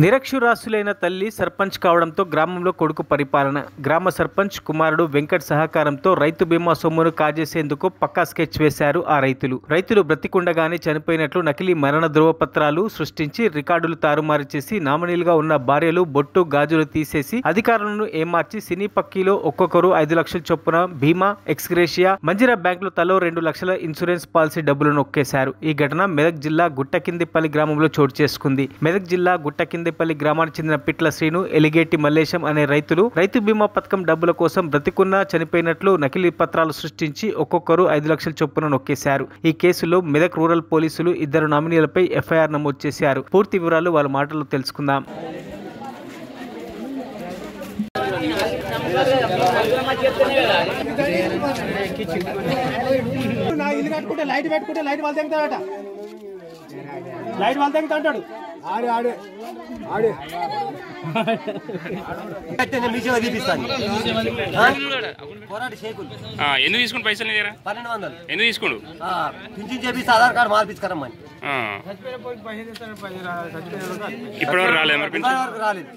నిరక్షరాస్యులైన తల్లి సర్పంచ్ కావడంతో గ్రామంలో కొడుకు పరిపాలన. గ్రామ సర్పంచ్ కుమారుడు వెంకట్ సహకారంతో రైతు బీమా సొమ్మును కాజేసేందుకు పక్కా స్కెచ్ వేశారు ఆ రైతులు బ్రతికుండగానే చనిపోయినట్లు నకిలీ మరణ ధృవపత్రాలు సృష్టించి రికార్డులు తారుమారు చేసి నామినీలుగా ఉన్న భార్యలు బొట్టు గాజులు తీసేసి అధికారులను ఏమార్చి సినీ పక్కీలో ఒక్కొక్కరు 5 లక్షల చొప్పున బీమా, ఎక్స్గ్రేషియా, మంజిరా బ్యాంకులో తలో 2 లక్షల ఇన్సూరెన్స్ పాలసీ డబ్బులు నొక్కేశారు. ఈ ఘటన మెదక్ జిల్లా గుట్టకిందిపల్లి గ్రామంలో చోటు చేసుకుంది. మెదక్ జిల్లా గుట్టకిందిపల్లి గ్రామానికి చెందిన పిట్ల శ్రీను, ఎలిగేటి మల్లేశం అనే రైతులు రైతు బీమా పథకం డబ్బుల కోసం బ్రతికున్నా చనిపోయినట్లు నకిలీ పత్రాలు సృష్టించి ఒక్కొక్కరు 5 లక్షల చొప్పున నొక్కేశారు. ఈ కేసులో మెదక్ రూరల్ పోలీసులు 2 నామినీలపై ఎఫ్ఐఆర్ నమోదు చేశారు. పూర్తి వివరాలు వాళ్ళ మాటల్లో తెలుసుకుందాం. ఎందుకు తీసుకుంటు పైసలు 1200 ఎందుకు తీసుకుంటు పింఛన్ చేపిస్తే ఆధార్ కార్డు మార్పించుకరమ్మని ఇప్పటివరకు రాలేదు. మరి రాలేదు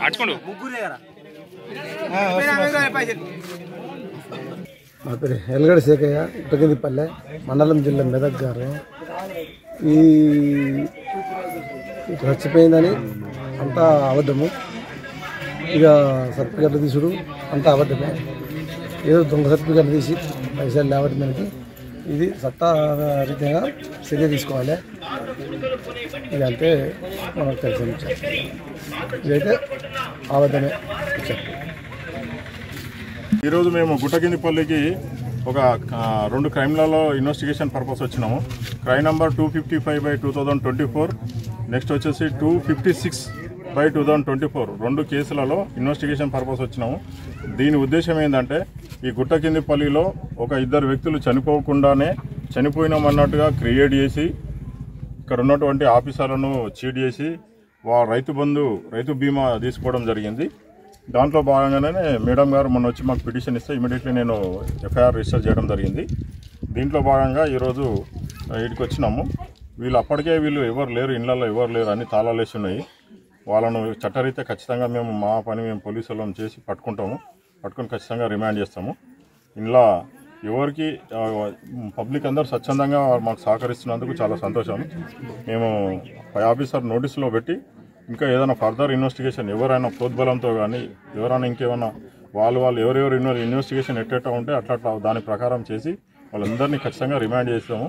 అడుచుకోండు ముగ్గురు దగ్గర. నా పేరు ఎల్గడ శేఖయ్య, గుట్టకిందిపల్లె మండలం, జిల్లా మెదక్ గారు. ఈ చచ్చిపోయిందని అంతా అబద్ధము. ఇక సర్టిఫికెట్లు తీసుడు అంతా అబద్ధమే. ఏదో దొంగ సర్టిఫికెట్లు తీసి పైసలు లేవటి మనకి ఇది చట్టరీత్యంగా చర్య తీసుకోవాలి. ఇదంటే మనకు తెలిసిన విషయం. ఇదైతే అబద్ధమే. ఈరోజు మేము గుట్టకిందిపల్లికి ఒక 2 క్రైమ్లలో ఇన్వెస్టిగేషన్ పర్పస్ వచ్చినాము. క్రైమ్ నంబర్ 255/2024, నెక్స్ట్ వచ్చేసి 256/2024 2 కేసులలో ఇన్వెస్టిగేషన్ పర్పస్ వచ్చినాము. దీని ఉద్దేశం ఏంటంటే ఈ గుట్టకిందిపల్లిలో ఒక 2 వ్యక్తులు చనిపోకుండానే చనిపోయినామన్నట్టుగా క్రియేట్ చేసి ఇక్కడ ఉన్నటువంటి ఆఫీసర్లను చీట్ చేసి రైతు బీమా తీసుకోవడం జరిగింది. దాంట్లో భాగంగానే మేడం గారు మొన్న వచ్చి మాకు పిటిషన్ ఇస్తే ఇమీడియట్లీ నేను ఎఫ్ఐఆర్ రిజిస్టర్ చేయడం జరిగింది. దీంట్లో భాగంగా ఈరోజు ఇక్కడికి వచ్చినాము. వీళ్ళు ఎవరు లేరు, ఇళ్లలో ఎవరు లేరు అని తాళాలు వేసి ఉన్నాయి. వాళ్ళను చట్టరీత్యా ఖచ్చితంగా మేము పోలీసు వాళ్ళని చేసి పట్టుకొని ఖచ్చితంగా రిమాండ్ చేస్తాము. ఇలా ఎవరికి పబ్లిక్ అందరూ స్వచ్ఛందంగా మాకు సహకరిస్తున్నందుకు చాలా సంతోషం. మేము పై ఆఫీసర్ నోటీసులో పెట్టి ఇంకా ఏదైనా ఫర్దర్ ఇన్వెస్టిగేషన్ ఎవరైనా ప్రోద్బలంతో కానీ ఎవరైనా ఇంకేమైనా వాళ్ళు ఎవరెవరు ఇన్వెస్టిగేషన్ ఎట్లా ఉంటే అట్లా దాని ప్రకారం చేసి వాళ్ళందరినీ ఖచ్చితంగా రిమాండ్ చేస్తాము.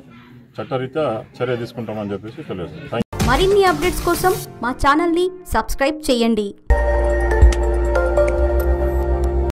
చట్టరీత్యా చర్య తీసుకుంటామని చెప్పేసి తెలియజేస్తాం. మరిన్ని అప్డేట్స్ కోసం మా ఛానల్ని సబ్స్క్రైబ్ చేయండి.